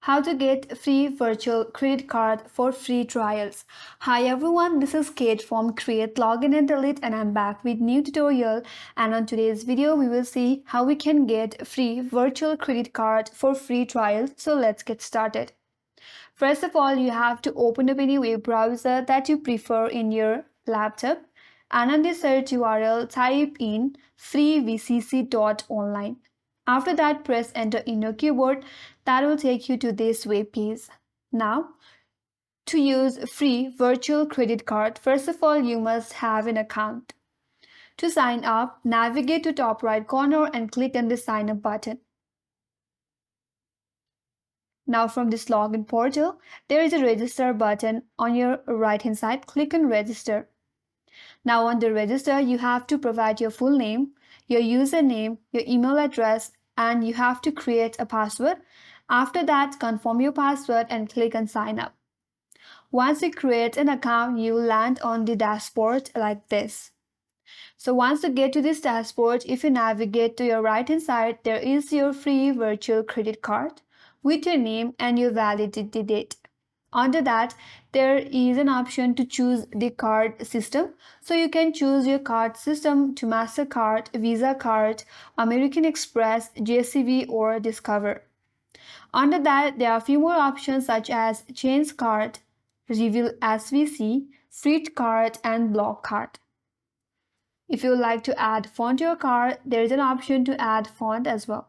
How to get free virtual credit card for free trials. Hi everyone, this is Kate from Create Login and Delete and I'm back with new tutorial, and on today's video we will see how we can get free virtual credit card for free trials. So let's get started. First of all, you have to open up any web browser that you prefer in your laptop, and on the search URL type in freevcc.online. After that, press enter in your keyboard. That will take you to this web page. Now, to use free virtual credit card, first of all, you must have an account. To sign up, navigate to top right corner and click on the sign up button. Now from this login portal, there is a register button on your right hand side. Click on register. Now under register, you have to provide your full name, your username, your email address, and you have to create a password. After that, confirm your password and click on sign up. Once you create an account, you will land on the dashboard like this. So once you get to this dashboard, if you navigate to your right hand side, there is your free virtual credit card with your name and your validity date. Under that, there is an option to choose the card system. So you can choose your card system to MasterCard, Visa card, American Express, JCB or Discover. Under that, there are a few more options such as Change Card, Reveal SVC, Freed Card and Block Card. If you would like to add font to your card, there is an option to add font as well.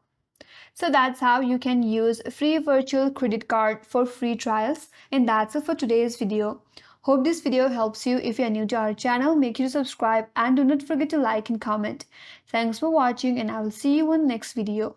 So that's how you can use free virtual credit card for free trials, and that's it for today's video. Hope this video helps you. If you are new to our channel, make sure to subscribe and do not forget to like and comment. Thanks for watching and I will see you in the next video.